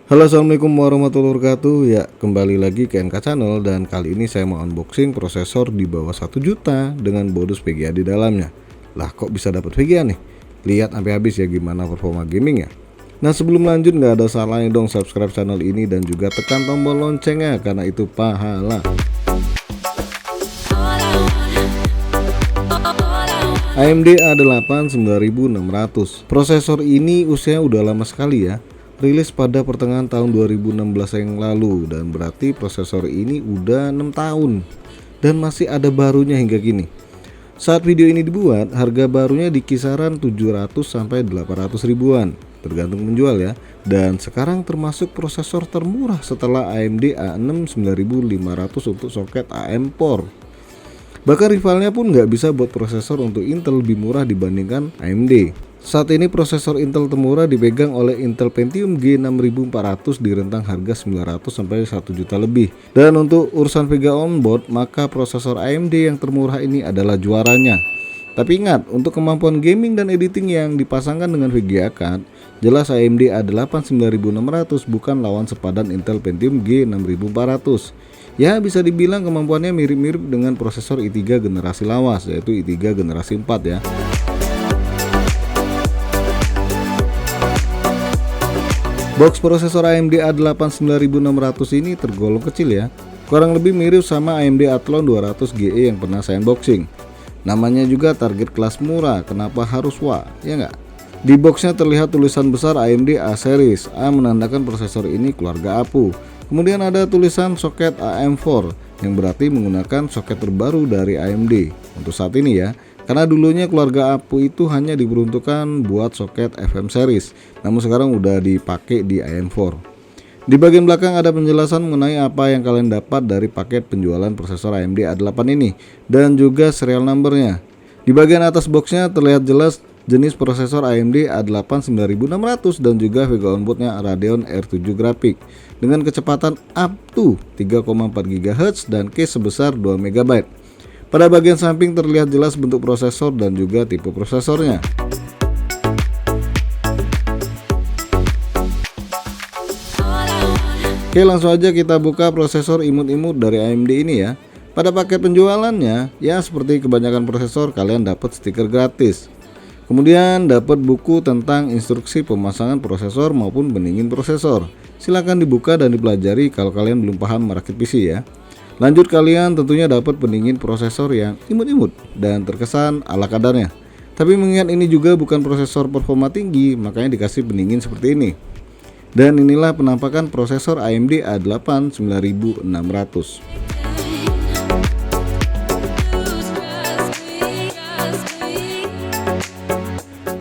Halo, assalamualaikum warahmatullahi wabarakatuh. Ya, kembali lagi ke NK Channel dan kali ini saya mau unboxing prosesor di bawah 1 juta dengan bonus VGA di dalamnya. Lah, kok bisa dapat VGA nih? Lihat sampai habis ya gimana performa gaming ya. Nah, sebelum lanjut nggak ada salahnya dong subscribe channel ini dan juga tekan tombol loncengnya karena itu pahala. AMD A8 9600. Prosesor ini usianya udah lama sekali ya. Rilis pada pertengahan tahun 2016 yang lalu dan berarti prosesor ini udah 6 tahun dan masih ada barunya hingga kini. Saat video ini dibuat, harga barunya di kisaran 700 sampai 800 ribuan tergantung menjual ya. Dan sekarang termasuk prosesor termurah setelah AMD A6 9500 untuk soket AM4. Bahkan rivalnya pun nggak bisa buat prosesor untuk Intel lebih murah dibandingkan AMD. Saat ini prosesor Intel termurah dipegang oleh Intel Pentium G6400 di rentang harga 900 sampai 1 juta lebih. Dan untuk urusan VGA onboard, maka prosesor AMD yang termurah ini adalah juaranya. Tapi ingat, untuk kemampuan gaming dan editing yang dipasangkan dengan VGA card, jelas AMD A8 9600 bukan lawan sepadan Intel Pentium G6400. Ya, bisa dibilang kemampuannya mirip-mirip dengan prosesor i3 generasi lawas, yaitu i3 generasi 4 ya. Box prosesor AMD A8 9600 ini tergolong kecil ya. Kurang lebih mirip sama AMD Athlon 200 GE yang pernah saya unboxing. Namanya juga target kelas murah, kenapa harus wah, ya nggak? Di boxnya terlihat tulisan besar AMD A series. A menandakan prosesor ini keluarga APU. Kemudian ada tulisan soket AM4 yang berarti menggunakan soket terbaru dari AMD untuk saat ini ya. Karena dulunya keluarga APU itu hanya diperuntukkan buat soket FM series, namun sekarang udah dipakai di AM4. Di bagian belakang ada penjelasan mengenai apa yang kalian dapat dari paket penjualan prosesor AMD A8 ini dan juga serial numbernya. Di bagian atas boxnya terlihat jelas jenis prosesor AMD A8 9600 dan juga VGA onboardnya Radeon R7 Graphic dengan kecepatan up to 3,4 GHz dan case sebesar 2 MB. Pada bagian samping terlihat jelas bentuk prosesor dan juga tipe prosesornya. Oke, langsung aja kita buka prosesor imut-imut dari AMD ini ya. Pada paket penjualannya, ya seperti kebanyakan prosesor kalian dapat stiker gratis. Kemudian dapat buku tentang instruksi pemasangan prosesor maupun pendingin prosesor. Silahkan dibuka dan dipelajari kalau kalian belum paham merakit PC ya. Lanjut, kalian tentunya dapat pendingin prosesor yang imut-imut dan terkesan ala kadarnya. Tapi mengingat ini juga bukan prosesor performa tinggi, makanya dikasih pendingin seperti ini. Dan inilah penampakan prosesor AMD A8 9600.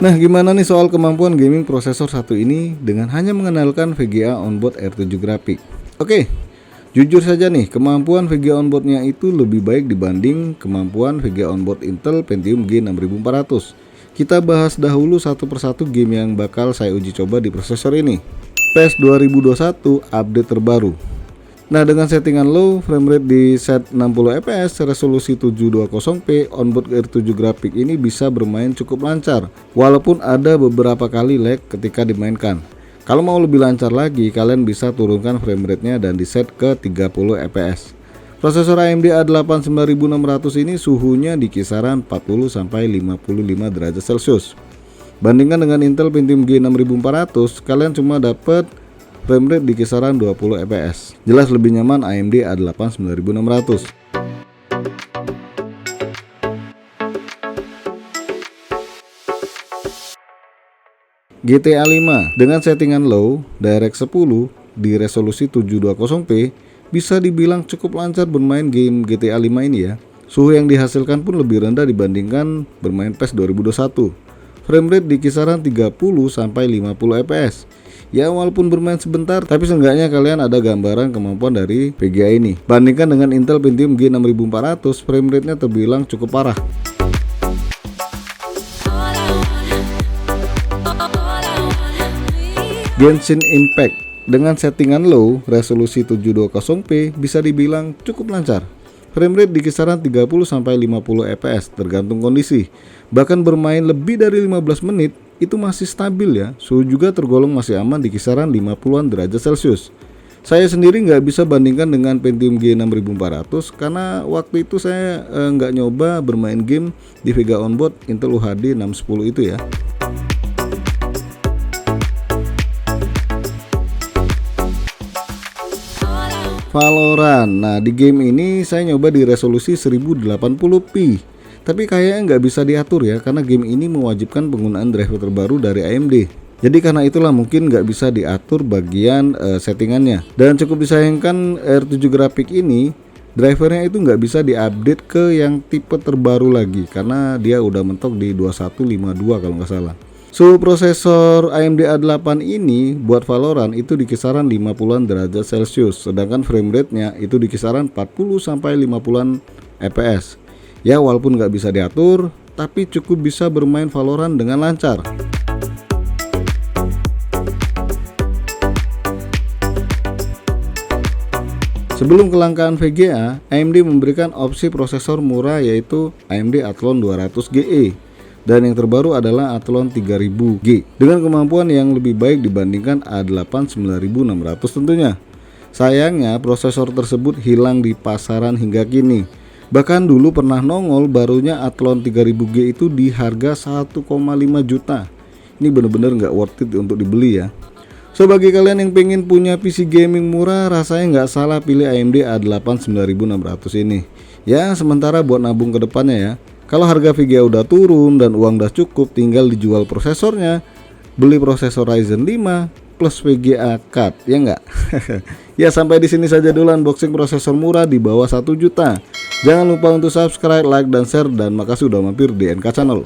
Nah, gimana nih soal kemampuan gaming prosesor satu ini dengan hanya mengenalkan VGA onboard R7 Graphic? Oke, jujur saja nih, kemampuan VGA onboardnya itu lebih baik dibanding kemampuan VGA onboard Intel Pentium G6400. Kita bahas dahulu satu persatu game yang bakal saya uji coba di prosesor ini. PES 2021 update terbaru. Nah, dengan settingan low, framerate di set 60 fps, resolusi 720p, onboard R7 Graphic ini bisa bermain cukup lancar, walaupun ada beberapa kali lag ketika dimainkan. Kalau mau lebih lancar lagi, kalian bisa turunkan framerate-nya dan di set ke 30 fps. Prosesor AMD A8 9600 ini suhunya di kisaran 40 sampai 55 derajat Celcius. Bandingkan dengan Intel Pentium G6400, kalian cuma dapat framerate di kisaran 20 fps. Jelas lebih nyaman AMD A8 9600. GTA 5 dengan settingan low, DirectX 10 di resolusi 720p bisa dibilang cukup lancar bermain game GTA 5 ini ya. Suhu yang dihasilkan pun lebih rendah dibandingkan bermain PES 2021. Framerate di kisaran 30 sampai 50 fps. Ya, walaupun bermain sebentar, tapi seenggaknya kalian ada gambaran kemampuan dari VGA ini. Bandingkan dengan Intel Pentium G6400, framerate-nya terbilang cukup parah. Genshin Impact dengan settingan low, resolusi 720p bisa dibilang cukup lancar. Framerate di kisaran 30 sampai 50 fps tergantung kondisi. Bahkan bermain lebih dari 15 menit itu masih stabil ya. Suhu juga tergolong masih aman di kisaran 50-an derajat Celcius. Saya sendiri nggak bisa bandingkan dengan Pentium G6400 karena waktu itu saya nggak nyoba bermain game di Vega Onboard Intel UHD 610 itu ya. Valorant. Nah, di game ini saya nyoba di resolusi 1080p. Tapi kayaknya nggak bisa diatur ya, karena game ini mewajibkan penggunaan driver terbaru dari AMD. Jadi karena itulah mungkin nggak bisa diatur bagian settingannya. Dan cukup disayangkan R7 grafik ini, drivernya itu nggak bisa diupdate ke yang tipe terbaru lagi, karena dia udah mentok di 2152 kalau nggak salah. Suhu prosesor AMD A8 ini buat Valorant itu di kisaran 50-an derajat Celcius, sedangkan frame rate-nya itu di kisaran 40 sampai 50-an fps. Ya walaupun nggak bisa diatur, tapi cukup bisa bermain Valorant dengan lancar. Sebelum kelangkaan VGA, AMD memberikan opsi prosesor murah yaitu AMD Athlon 200GE. Dan yang terbaru adalah Athlon 3000G dengan kemampuan yang lebih baik dibandingkan A8 9600 tentunya. Sayangnya prosesor tersebut hilang di pasaran hingga kini. Bahkan dulu pernah nongol barunya Athlon 3000G itu di harga 1,5 juta. Ini bener-bener nggak worth it untuk dibeli ya. So bagi kalian yang pengen punya PC gaming murah, rasanya nggak salah pilih AMD A8 9600 ini. Ya sementara buat nabung ke depannya ya. Kalau harga VGA udah turun dan uang udah cukup, tinggal dijual prosesornya, beli prosesor Ryzen 5 plus VGA card, ya enggak? Ya sampai di sini saja dulu unboxing prosesor murah di bawah 1 juta. Jangan lupa untuk subscribe, like, dan share, dan makasih udah mampir di NK Channel.